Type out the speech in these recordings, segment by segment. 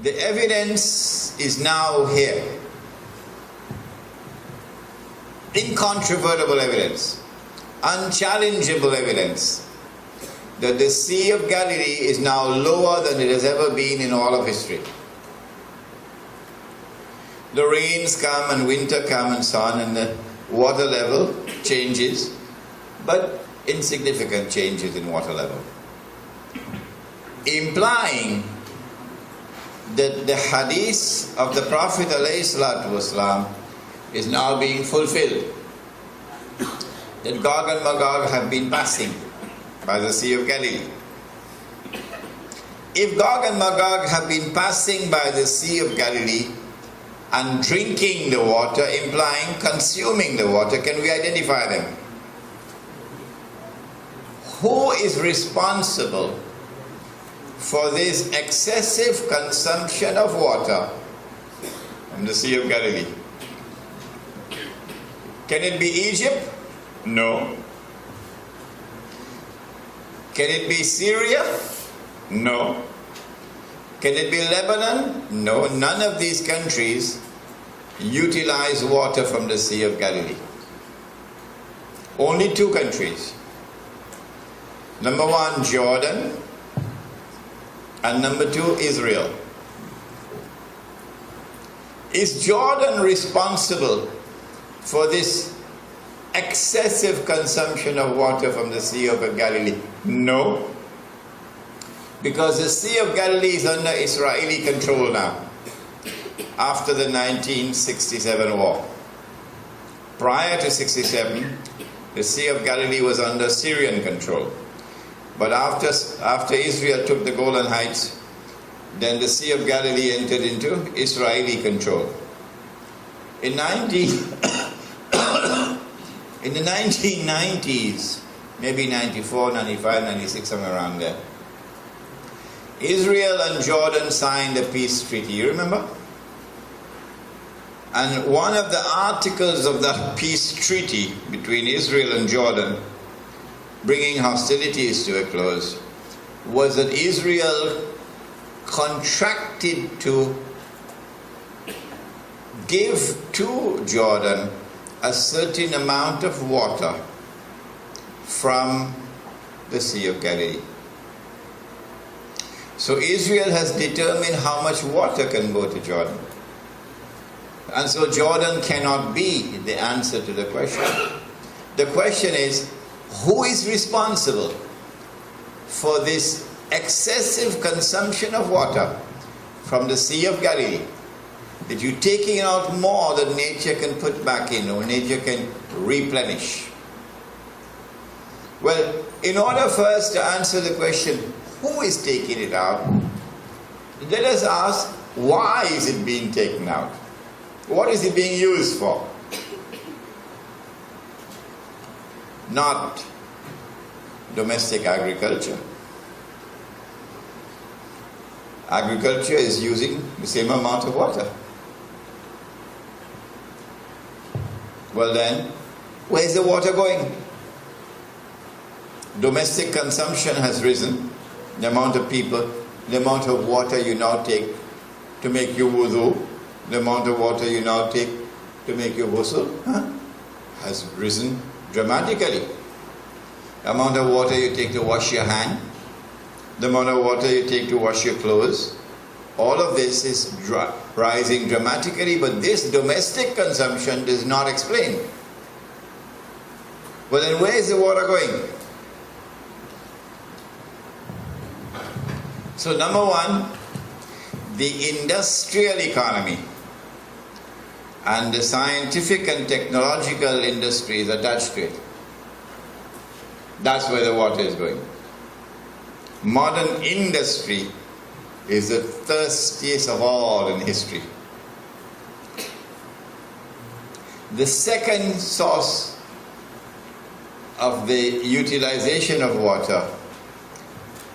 The evidence is now here. Incontrovertible evidence, unchallengeable evidence that the Sea of Galilee is now lower than it has ever been in all of history. The rains come and winter come and so on, and the water level changes, but insignificant changes in water level, implying that the hadith of the Prophet ﷺ is now being fulfilled. That Gog and Magog have been passing by the Sea of Galilee. If Gog and Magog have been passing by the Sea of Galilee and drinking the water, implying consuming the water, can we identify them? Who is responsible for this excessive consumption of water from the Sea of Galilee? Can it be Egypt? No. Can it be Syria? No. Can it be Lebanon? No. None of these countries utilize water from the Sea of Galilee. Only two countries. Number one, Jordan, and number two, Israel. Is Jordan responsible for this excessive consumption of water from the Sea of Galilee? No. Because the Sea of Galilee is under Israeli control now, after the 1967 war. Prior to 67, the Sea of Galilee was under Syrian control. But after Israel took the Golan Heights, then the Sea of Galilee entered into Israeli control. In the 1990s, maybe 94, 95, 96, somewhere around there, Israel and Jordan signed a peace treaty, you remember? And one of the articles of that peace treaty between Israel and Jordan, bringing hostilities to a close, was that Israel contracted to give to Jordan a certain amount of water from the Sea of Galilee. So Israel has determined how much water can go to Jordan. And so Jordan cannot be the answer to the question. The question is, who is responsible for this excessive consumption of water from the Sea of Galilee? That you're taking out more than nature can put back in, or nature can replenish. Well, in order for us to answer the question, who is taking it out, let us ask, why is it being taken out? What is it being used for? Not domestic agriculture. Agriculture is using the same amount of water. Well then, where's the water going? Domestic consumption has risen. The amount of people, the amount of water you now take to make your wudu, the amount of water you now take to make your ghusl, has risen dramatically. The amount of water you take to wash your hand, the amount of water you take to wash your clothes, all of this is rising dramatically, but this domestic consumption does not explain. Well then, where is the water going? So number one, the industrial economy and the scientific and technological industries attached to it. That's where the water is going. Modern industry is the thirstiest of all in history. The second source of the utilization of water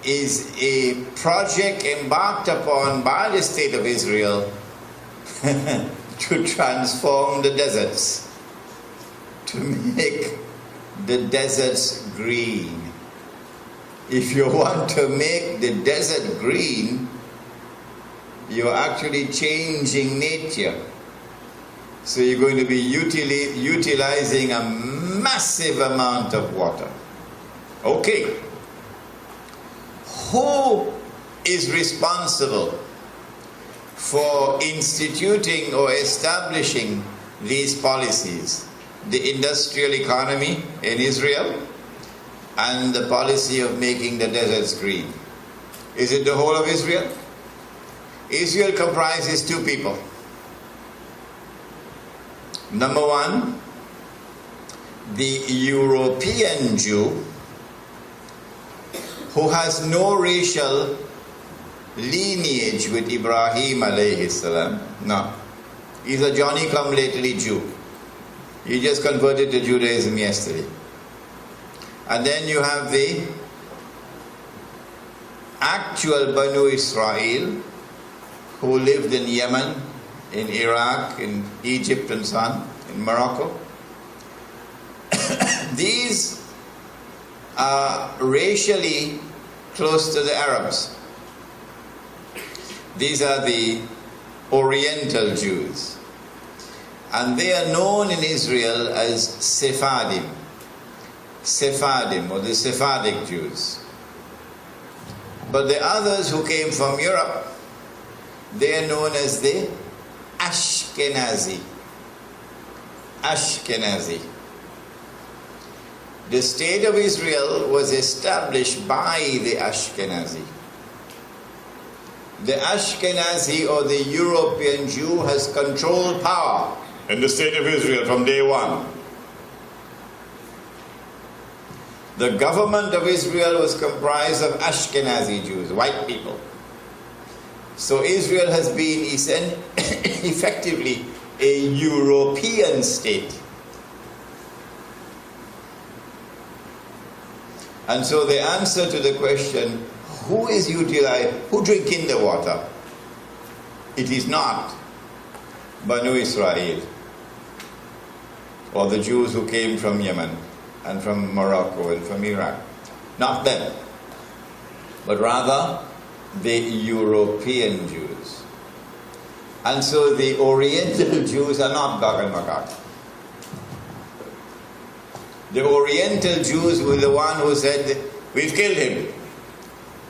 is a project embarked upon by the state of Israel to transform the deserts, to make the deserts green. If you want to make the desert green, you're actually changing nature. So you're going to be utilizing a massive amount of water. Okay. Who is responsible for instituting or establishing these policies? The industrial economy in Israel and the policy of making the deserts green. Is it the whole of Israel? Israel comprises two people. Number one, the European Jew, who has no racial lineage with Ibrahim alayhi salam. No. He's a Johnny-come-lately Jew. He just converted to Judaism yesterday. And then you have the actual Banu Israel, who lived in Yemen, in Iraq, in Egypt and so on, in Morocco. These are racially close to the Arabs. These are the Oriental Jews. And they are known in Israel as Sephardim. Sephardim, or the Sephardic Jews. But the others who came from Europe, they are known as the Ashkenazi. Ashkenazi. The state of Israel was established by the Ashkenazi. The Ashkenazi, or the European Jew, has controlled power in the state of Israel from day one. The government of Israel was comprised of Ashkenazi Jews, white people. So Israel has been effectively a European state. And so the answer to the question, who drinking the water? It is not Banu Israel or the Jews who came from Yemen and from Morocco and from Iraq. Not them, but rather the European Jews. And so the Oriental Jews are not Gog and Magog. The Oriental Jews were the one who said, we've killed him.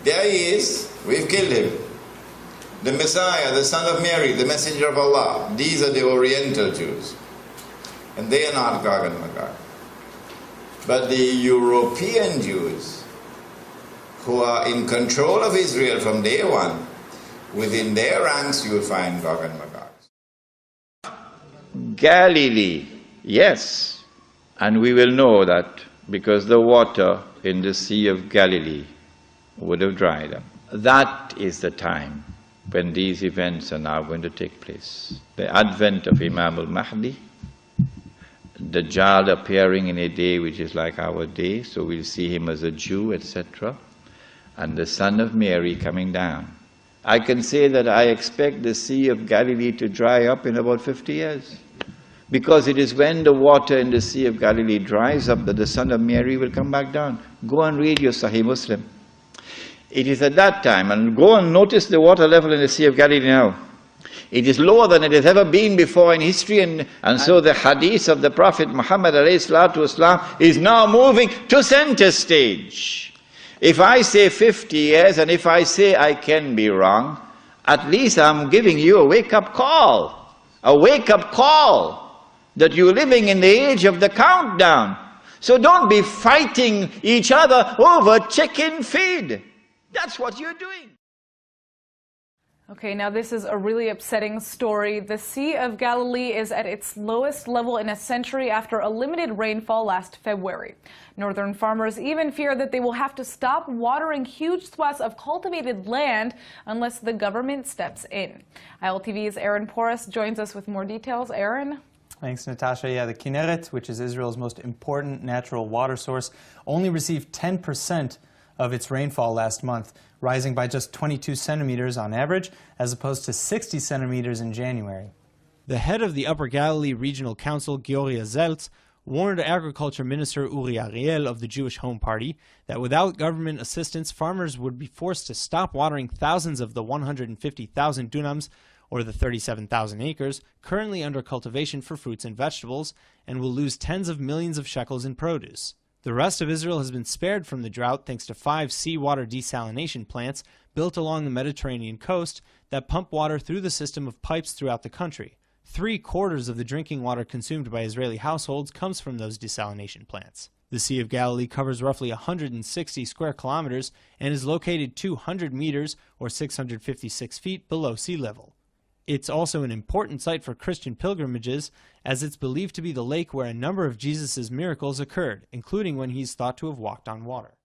There he is, we've killed him. The Messiah, the son of Mary, the messenger of Allah. These are the Oriental Jews. And they are not Gog and Magog. But the European Jews, who are in control of Israel from day one, within their ranks you will find Gog and Magog. Galilee, yes. And we will know that because the water in the Sea of Galilee would have dried up. That is the time when these events are now going to take place. The advent of Imam al-Mahdi, Dajjal appearing in a day which is like our day, so we'll see him as a Jew, etc. And the Son of Mary coming down. I can say that I expect the Sea of Galilee to dry up in about 50 years. Because it is when the water in the Sea of Galilee dries up that the Son of Mary will come back down. Go and read your Sahih Muslim. It is at that time, and go and notice the water level in the Sea of Galilee now. It is lower than it has ever been before in history, and so the hadith of the Prophet Muhammad ﷺ is now moving to center stage. If I say 50 years, and if I say I can be wrong, at least I'm giving you a wake-up call. A wake-up call that you're living in the age of the countdown. So don't be fighting each other over chicken feed. That's what you're doing. Okay, now this is a really upsetting story. The Sea of Galilee is at its lowest level in a century after a limited rainfall last February. Northern farmers even fear that they will have to stop watering huge swaths of cultivated land unless the government steps in. ILTV's Aaron Porras joins us with more details. Aaron? Thanks, Natasha. Yeah, the Kinneret, which is Israel's most important natural water source, only received 10% of its rainfall last month, rising by just 22 centimeters on average, as opposed to 60 centimeters in January. The head of the Upper Galilee Regional Council, Giori Zeltz, warned Agriculture Minister Uri Ariel of the Jewish Home Party that without government assistance, farmers would be forced to stop watering thousands of the 150,000 dunams, or the 37,000 acres, currently under cultivation for fruits and vegetables, and will lose tens of millions of shekels in produce. The rest of Israel has been spared from the drought thanks to 5 seawater desalination plants built along the Mediterranean coast that pump water through the system of pipes throughout the country. 3/4 of the drinking water consumed by Israeli households comes from those desalination plants. The Sea of Galilee covers roughly 160 square kilometers and is located 200 meters or 656 feet below sea level. It's also an important site for Christian pilgrimages, as it's believed to be the lake where a number of Jesus' miracles occurred, including when he's thought to have walked on water.